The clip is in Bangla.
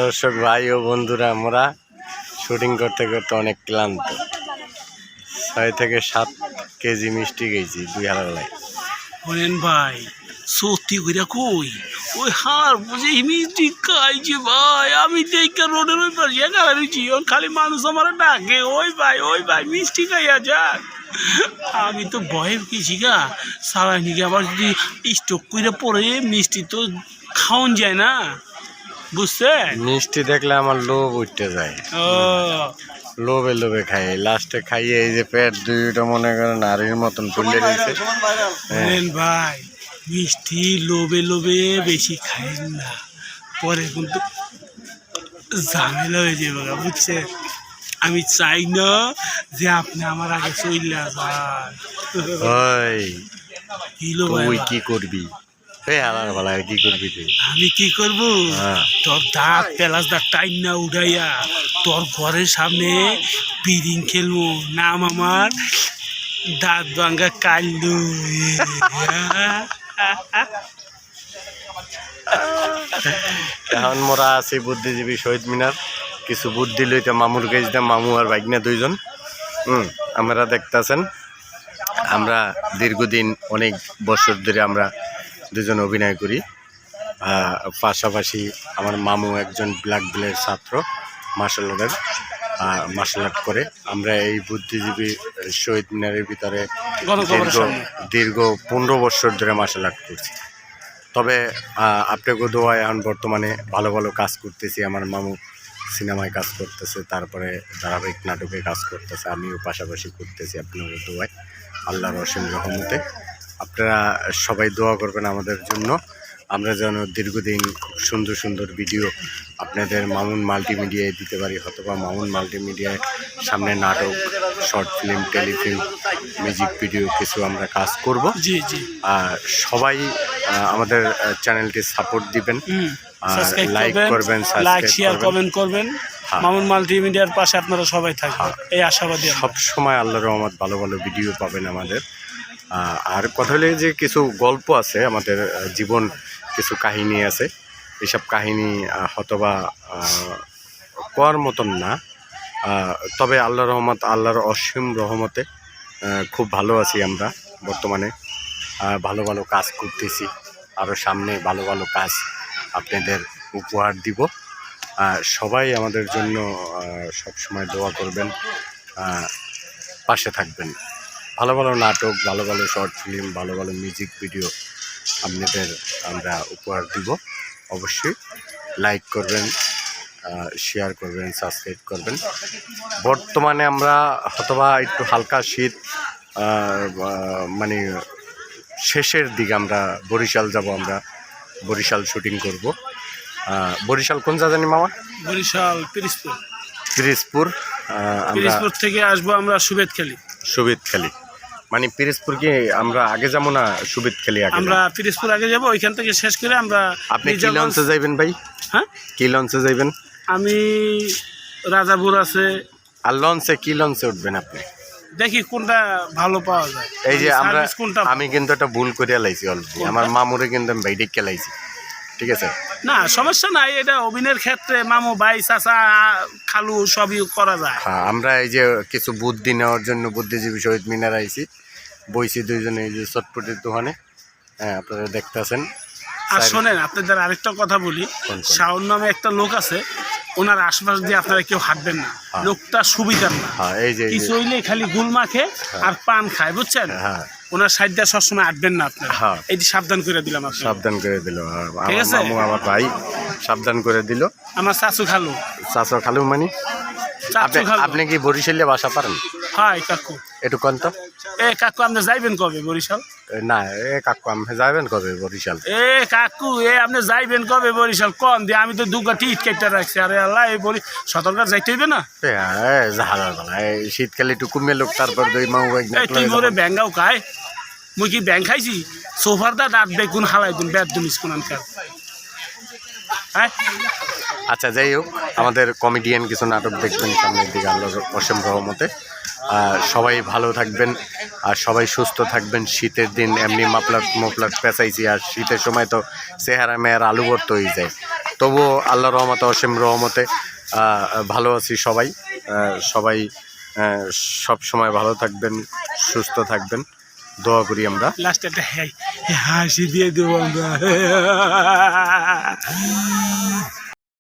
দর্শক ভাই ও বন্ধুরা, আমরা শুটিং করতে করতে অনেক ক্লান্ত। 6 থেকে 7 কেজি মিষ্টি গেছি 2 হাজার। বলেন ভাই সত্যি কইরা কই ওই হার বুঝে মিষ্টি খাইছে ভাই। আমি দেখে রোডের ওই পাশে একা রয়েছি, খালি মানুষ আমার ডাকে ওই ভাই মিষ্টি খাইয়া যাক। আমি তো ভয়ে গেছি গা, সারাই নিকে আবার যদি স্টক করে পড়ে মিষ্টি তো খাওয়ান যায় না, বুঝছেন? মিষ্টি দেখলে আমার লোভ উঠতে যায়। ও লোভে লোভে খাই, লাস্টে খাইয়ে এই যে পেট দুইটা মনে করেন নারীর মতন ফুলে রয়েছে। বলেন ভাই মিষ্টি লোভে লোভে বেশি খাইন না, পরে কিন্তু ঝামেলা হয়ে যাবে, বুঝছেন? আমি চাই না যে আপনি আমার আগে চলে যান। ওই কিলো তুই কি করবি? হালার ভালা কি করবি তুই? আমি কি করবো? তোর দাঁত পেলাস দাঁত টাইম না উঠাইয়া তোর ঘরের সামনে বিরিং খেলবো, নাম আমার দাঁত ভাঙ্গা কাল্লু। এখন মোরা আছি বুদ্ধিজীবী শহীদ মিনার। কিছু বুদ্ধি লইতে মামুর গেছিলাম, দাম মামু আর বাইক না দুইজন। আমরা দেখতেছেন, আমরা দীর্ঘদিন অনেক বছর ধরে আমরা দুজন অভিনয় করি। পাশাপাশি আমার মামু একজন ব্ল্যাক বেল্টের ছাত্র, মার্শাল আর্ট করে। আমরা এই বুদ্ধিজীবী শহীদ মিনারের ভিতরে দীর্ঘ 15 বছর ধরে মার্শাল আর্ট করছি। তবে আপনাকে দোয়ায় এখন বর্তমানে ভালো ভালো কাজ করতেছি। আমার মামু সিনেমায় কাজ করতেছে, তারপরে ধারাবাহিক নাটকে কাজ করতেছে, আমিও পাশাপাশি করতেছি। আপনাদের দোয়ায়, আল্লাহর অসীম রহমতে আপনারা সবাই দোয়া করবেন আমাদের জন্য। আমরা যেন দীর্ঘদিন খুব সুন্দর সুন্দর ভিডিও আপনাদের মামুন মাল্টিমিডিয়ায় দিতে পারি, অথবা মামুন মাল্টিমিডিয়ায় সামনে নাটক, short film, Telefilm, music video কিছু আমরা কাজ করব। জি জি, সবাই আমাদের চ্যানেলটি সাপোর্ট দিবেন, লাইক করবেন, লাইক শেয়ার কমেন্ট করবেন। মামুন মাল্টিমিডিয়ার পাশে আপনারা সবাই থাকবেন, এই আশাবাদী। সব সময় আল্লাহর রহমত ভালো ভালো ভিডিও পাবেন আমাদের। আর কথা হলে যে কিছু গল্প আছে আমাদের, জীবন কিছু কাহিনী আছে, এসব কাহিনী হয়তোবা কোয়ার মতন না, তবে আল্লাহর রহমত, আল্লাহর অসীম রহমতে খুব ভালো আছি আমরা বর্তমানে। ভালো ভালো কাজ করতেছি, আরও সামনে ভালো ভালো কাজ আপনাদের উপহার দিব। সবাই আমাদের জন্য সব সময় দোয়া করবেন, পাশে থাকবেন। ভালো ভালো নাটক, ভালো ভালো শর্ট ফিল্ম, ভালো ভালো মিউজিক ভিডিও আপনাদের আমরা উপহার দিব। অবশ্যই লাইক করবেন, শেয়ার করবেন, সাবস্ক্রাইব করবেন। বর্তমানে আমরা হয়তোবা একটু হালকা শীত, মানে শেষের দিকে আমরা বরিশাল যাব, আমরা বরিশাল শুটিং করব। বরিশাল কোন জায়গা মামা? বরিশাল পিরিজপুর। পিরিজপুর থেকে আসবো আমরা সুবেদখালি। মানে পিরিজপুর কি আমরা আগে যাবো না সুবেদখালি আগে? আমরা পিরিজপুর আগে যাব, ওইখান থেকে শেষ করে আমরা। আপনি কি লঞ্চে যাইবেন ভাই? হ্যাঁ, কি লঞ্চে যাইবেন? আমি রাজাপুর আছে। আর লঞ্চে কি লঞ্চে উঠবেন আপনি? দেখি কোনটা ভালো পাওয়া যায়। এই যে আমি কিন্তু একটা ভুল করে লাইছি অল্প, আমার মামুরে কিন্তু আমি ভাই ডেকে লাইছি, ঠিক আছে? না সমস্যা নাই, এটা অভিনয়ের ক্ষেত্রে মামু ভাই চাচা খালু সবই করা যায়। হ্যাঁ, আমরা এই যে কিছু বুদ্ধি নেওয়ার জন্য বুদ্ধিজীবী শহীদ মিনার আইছি, বইছি দুইজনে এই যে চটপটির দোকানে। হ্যাঁ, আপনারা দেখতেছেন। আর শোনেন, আপনাদের আরেকটা কথা বলি, শাওন নামে একটা লোক আছে, ওনার আশপাশ দিয়ে আপনারা কেউ হাঁটবেন না। লোকটা সুবিধার না, কিছু হইলে খালি গুল মাখে আর পান খায়, বুঝছেন? ওনার সাইড দিয়ে সবসময় হাঁটবেন না আপনারা। এটি সাবধান করে দিলাম, সাবধান করে দিল আমার ভাই, সাবধান করে দিল। আমার চাচু খালু মানে আপনি কি বরিশালে বাসা পারেন? হ্যাঁ কাকু, একটু কন তো। কাকু আপনি যাইবেন কবে বরিশাল? না কাকু, আপনি যাইবেন কবে বরিশাল? কাকু আপনি যাইবেন কবে বরিশাল কন দিয়ে? আমি তো দুগা টিকিট কেটে রাখছি। আরে আল্লাহ, এই সতর্ক যাইতে হইবে না? শীতকালে একটু কমে লোক, তারপর তুই মোরে ব্যাঙ্গাও খায়, মুই কি ব্যাং খাইছি? সোফার দা দাঁত বেগুন হালাই দিন বেদুন স্কুল। আচ্ছা, যাই হোক, আমাদের কমেডিয়ান কিছু নাটক দেখবেন সামনের দিকে আল্লাহর অসীম রহমতে। সবাই ভালো থাকবেন আর সবাই সুস্থ থাকবেন। শীতের দিন এমনি মাফলার পেঁচাইছি, আর শীতের সময় তো চেহারা মেয়ের আলু ভর্ত হয়ে যায়। তবুও আল্লাহর রহমতে অসীম রহমতে ভালো আছি সবাই। সবাই সব সময় ভালো থাকবেন, সুস্থ থাকবেন, দোয়া করি আমরা। লাস্টে একটা হাসি দিয়ে দেবো আমরা।